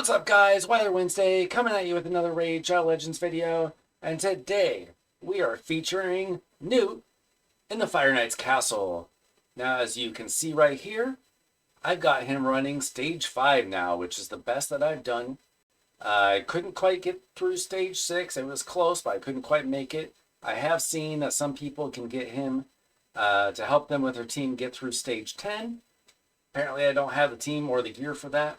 What's up, guys? Weather Wednesday coming at you with another Raid Shadow Legends video, and today we are featuring Gnut in the Fire Knight's castle. Now, as you can see right here, I've got him running stage 5 now, which is the best that I've done. I couldn't quite get through stage 6. It was close, but I couldn't quite make it. I have seen that some people can get him to help them with their team get through stage 10. Apparently, I don't have the team or the gear for that,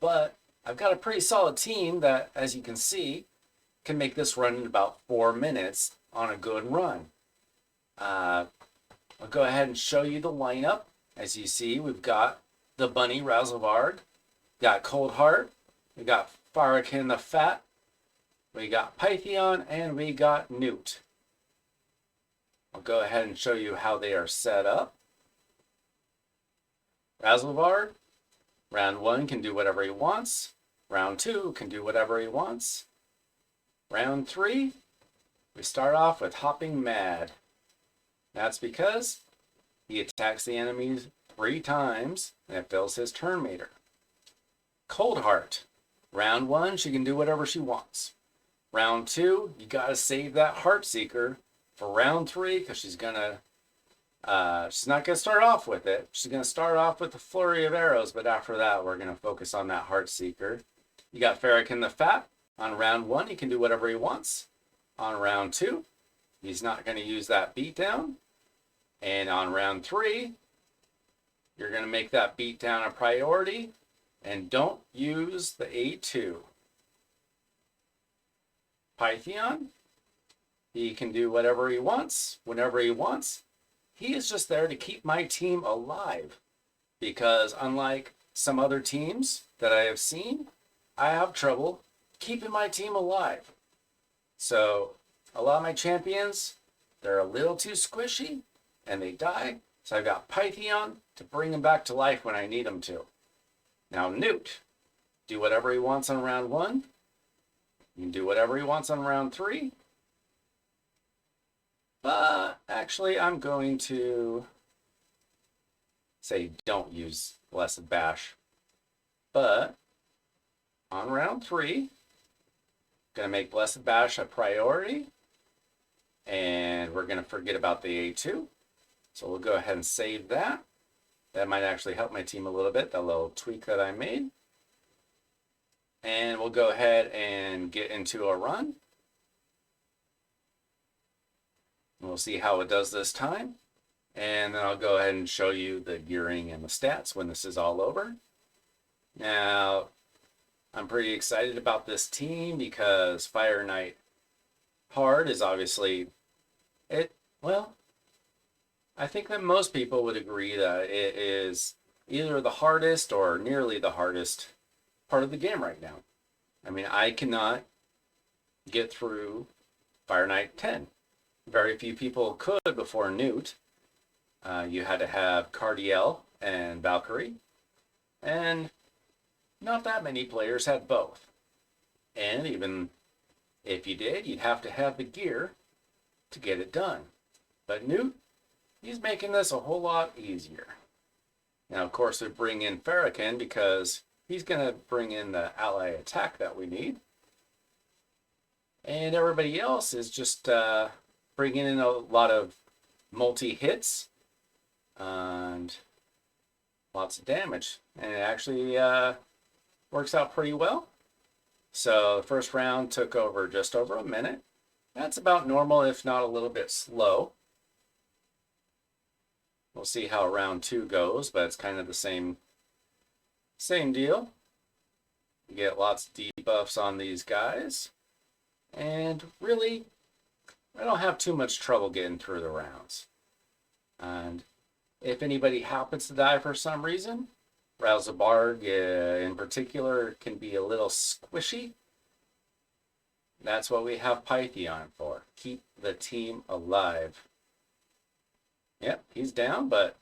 but I've got a pretty solid team that, as you can see, can make this run in about 4 minutes on a good run. I'll go ahead and show you the lineup. As you see, we've got the bunny Razelvarg, got Coldheart, we got Fahrakin the Fat, we got Pythion, and we got Gnut. I'll go ahead and show you how they are set up. Razelvarg, round 1 can do whatever he wants. Round 2 can do whatever he wants. Round 3, we start off with Hopping Mad. That's because he attacks the enemies 3 times and it fills his turn meter. Coldheart, round 1, she can do whatever she wants. Round 2, you gotta save that Heartseeker for round 3 because she's not gonna start off with it. She's gonna start off with the flurry of arrows, but after that, we're gonna focus on that Heartseeker. You got Fahrakin the Fat. On round 1, he can do whatever he wants. On round 2, he's not going to use that beatdown. And on round 3, you're going to make that beatdown a priority. And don't use the A2. Pythion, he can do whatever he wants, whenever he wants. He is just there to keep my team alive. Because unlike some other teams that I have seen, I have trouble keeping my team alive. So a lot of my champions, they're a little too squishy and they die. So I've got Pythion to bring them back to life when I need them to. Now Gnut, do whatever he wants on round 1. You can do whatever he wants on round 3. But actually I'm going to say don't use Blessed Bash. But on round 3, going to make Blessed Bash a priority. And we're going to forget about the A2. So we'll go ahead and save that. That might actually help my team a little bit, that little tweak that I made. And we'll go ahead and get into a run. We'll see how it does this time. And then I'll go ahead and show you the gearing and the stats when this is all over. Now, I'm pretty excited about this team because Fire Knight Hard is obviously well, I think that most people would agree that it is either the hardest or nearly the hardest part of the game right now. I mean, I cannot get through Fire Knight 10. Very few people could before Gnut. You had to have Cardiel and Valkyrie. And not that many players had both. And even if you did, you'd have to have the gear to get it done. But Gnut, he's making this a whole lot easier. Now, of course, we bring in Fahrakin because he's going to bring in the ally attack that we need. And everybody else is just bringing in a lot of multi-hits and lots of damage. And it actually works out pretty well. So the first round took over just over a minute. That's about normal, if not a little bit slow. We'll see how round 2 goes, but it's kind of the same deal. You get lots of debuffs on these guys. And really, I don't have too much trouble getting through the rounds. And if anybody happens to die for some reason, Razelvarg in particular can be a little squishy. That's what we have Pythion for. Keep the team alive. Yep, he's down, but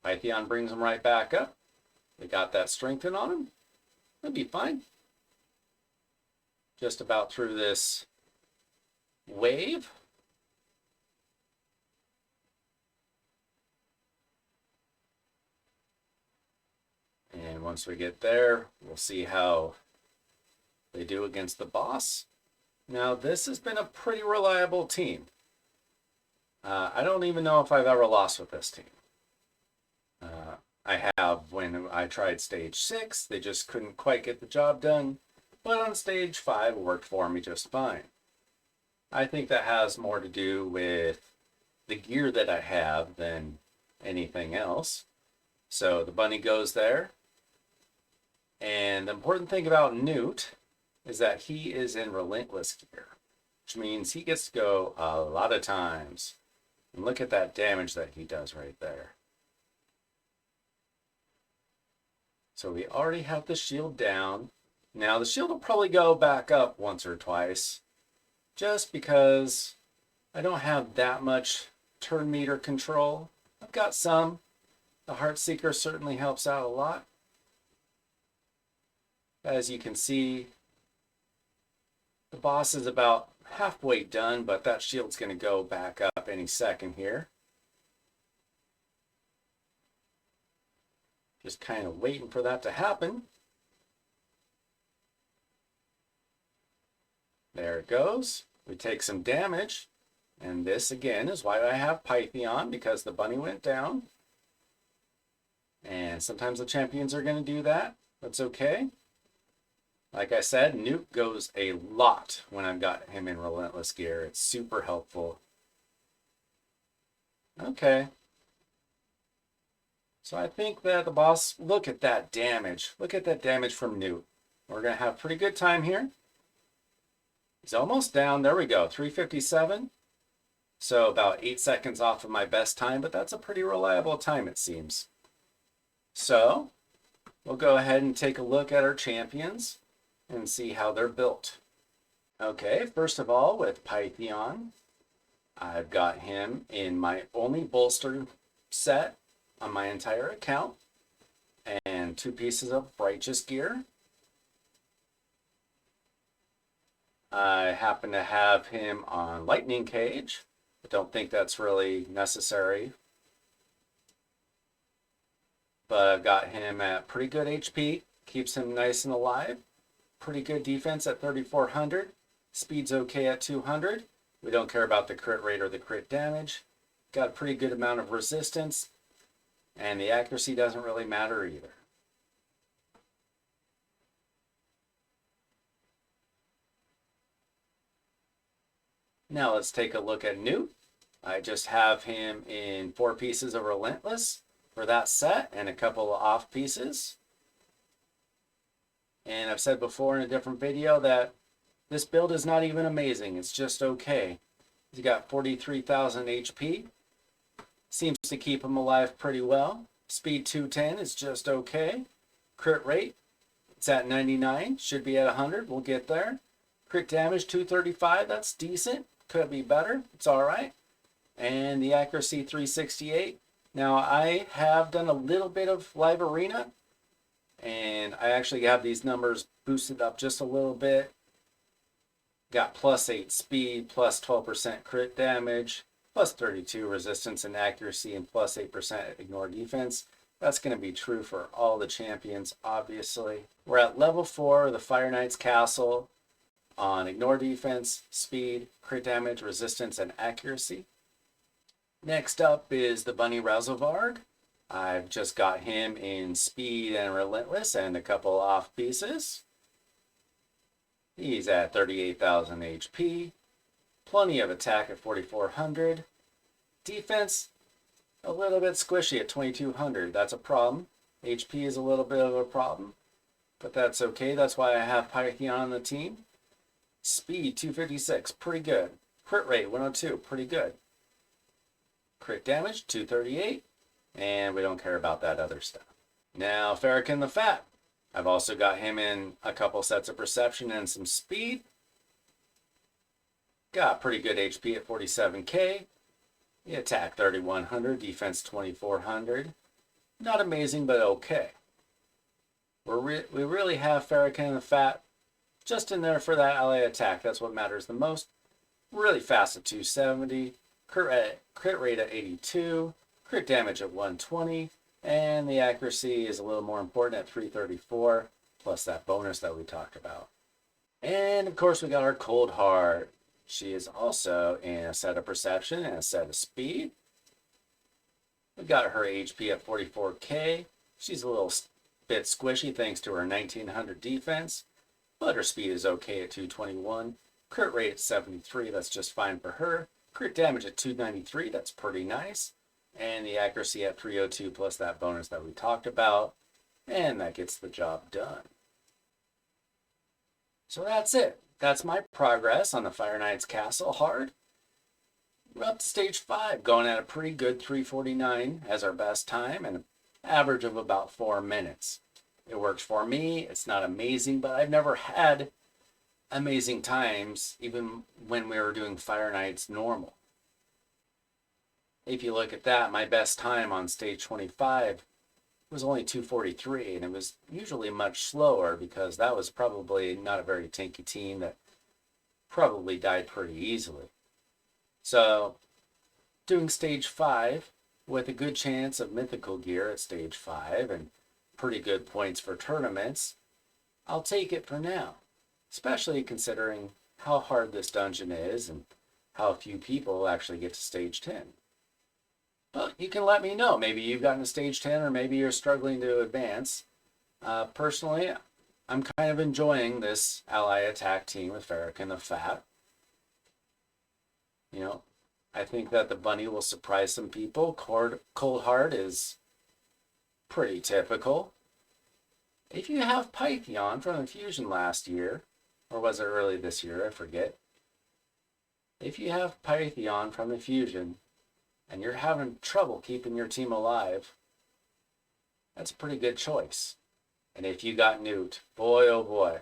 Pythion brings him right back up. We got that strengthen on him. He'll be fine. Just about through this wave. And once we get there, we'll see how they do against the boss. Now, this has been a pretty reliable team. I don't even know if I've ever lost with this team. I have when I tried stage 6, they just couldn't quite get the job done. But on stage 5, it worked for me just fine. I think that has more to do with the gear that I have than anything else. So the bunny goes there. And the important thing about Gnut is that he is in relentless gear, which means he gets to go a lot of times. And look at that damage that he does right there. So we already have the shield down. Now the shield will probably go back up once or twice, just because I don't have that much turn meter control. I've got some. The Heartseeker certainly helps out a lot. As you can see, the boss is about halfway done, but that shield's going to go back up any second here. Just kind of waiting for that to happen. There it goes. We take some damage. And this, again, is why I have Pythion, because the bunny went down. And sometimes the champions are going to do that. That's okay. Like I said, Gnut goes a lot when I've got him in relentless gear. It's super helpful. Okay. So I think that the boss, look at that damage. Look at that damage from Gnut. We're going to have a pretty good time here. He's almost down. There we go. 357. So about 8 seconds off of my best time, but that's a pretty reliable time, it seems. So we'll go ahead and take a look at our champions and see how they're built. Okay, first of all, with Pythion, I've got him in my only bolster set on my entire account, and 2 pieces of righteous gear. I happen to have him on lightning cage. I don't think that's really necessary, but I've got him at pretty good HP, keeps him nice and alive. Pretty good defense at 3,400. Speed's okay at 200. We don't care about the crit rate or the crit damage. Got a pretty good amount of resistance, and the accuracy doesn't really matter either. Now let's take a look at Gnut. I just have him in 4 pieces of Relentless for that set and a couple of off pieces. And I've said before in a different video that this build is not even amazing. It's just okay. He's got 43,000 HP. Seems to keep him alive pretty well. Speed 210 is just okay. Crit rate, it's at 99. Should be at 100. We'll get there. Crit damage 235. That's decent. Could be better. It's all right. And the accuracy 368. Now I have done a little bit of live arena, and I actually have these numbers boosted up just a little bit. Got +8 speed, +12% crit damage, +32 resistance and accuracy, and +8% ignore defense. That's going to be true for all the champions, obviously. We're at level 4 of the Fire Knight's Castle on ignore defense, speed, crit damage, resistance, and accuracy. Next up is the Bunny Razelvarg. I've just got him in speed and relentless and a couple off pieces. He's at 38,000 HP. Plenty of attack at 4,400. Defense, a little bit squishy at 2,200. That's a problem. HP is a little bit of a problem, but that's okay. That's why I have Pythion on the team. Speed 256, pretty good. Crit rate 102, pretty good. Crit damage 238, and we don't care about that other stuff. Now Fahrakin the Fat. I've also got him in a couple sets of perception and some speed. Got pretty good HP at 47k. The attack 3,100, defense 2,400. Not amazing, but okay. We really have Fahrakin the Fat just in there for that ally attack. That's what matters the most. Really fast at 270. Crit rate at 82. Crit damage at 120. And the accuracy is a little more important at 334, plus that bonus that we talked about. And of course, we got our Coldheart. She is also in a set of perception and a set of speed. We got her HP at 44k. She's a little bit squishy thanks to her 1900 defense, but her speed is okay at 221. Crit rate at 73, that's just fine for her. Crit damage at 293, that's pretty nice. And the accuracy at 302 plus that bonus that we talked about. And that gets the job done. So that's it. That's my progress on the Fire Knight's Castle hard. We're up to stage 5, going at a pretty good 349 as our best time and an average of about 4 minutes. It works for me. It's not amazing, but I've never had amazing times even when we were doing Fire Knights normal. If you look at that, my best time on stage 25 was only 243, and it was usually much slower because that was probably not a very tanky team that probably died pretty easily. So doing stage 5 with a good chance of mythical gear at stage 5 and pretty good points for tournaments, I'll take it for now, especially considering how hard this dungeon is and how few people actually get to stage 10. But you can let me know. Maybe you've gotten to stage 10 or maybe you're struggling to advance. Personally, I'm kind of enjoying this ally attack team with Fahrakin the Fat. You know, I think that the bunny will surprise some people. Coldheart is pretty typical. If you have Pythion from the fusion last year, or was it early this year, I forget. If you have Pythion from the fusion, and you're having trouble keeping your team alive, that's a pretty good choice. And if you got Gnut, boy oh boy,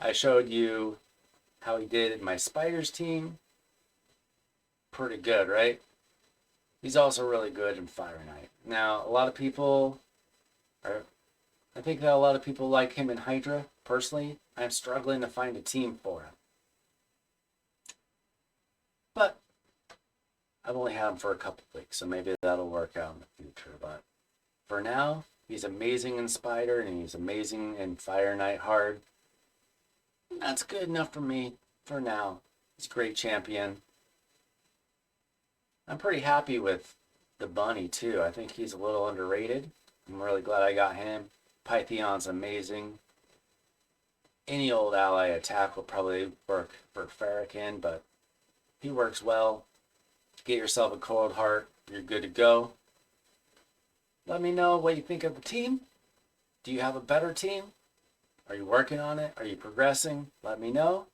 I showed you how he did in my Spiders team. Pretty good, right? He's also really good in Fire Knight. Now, I think that a lot of people like him in Hydra. Personally, I'm struggling to find a team for him. But I've only had him for a couple weeks, so maybe that'll work out in the future. But for now, he's amazing in Spider, and he's amazing in Fire Knight hard. That's good enough for me for now. He's a great champion. I'm pretty happy with the bunny, too. I think he's a little underrated. I'm really glad I got him. Pythion's amazing. Any old ally attack will probably work for Fahrakin, but he works well. Get yourself a Coldheart. You're good to go. Let me know what you think of the team. Do you have a better team? Are you working on it? Are you progressing? Let me know.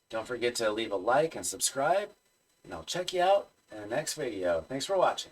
Don't forget to leave a like and subscribe. And I'll check you out in the next video. Thanks for watching.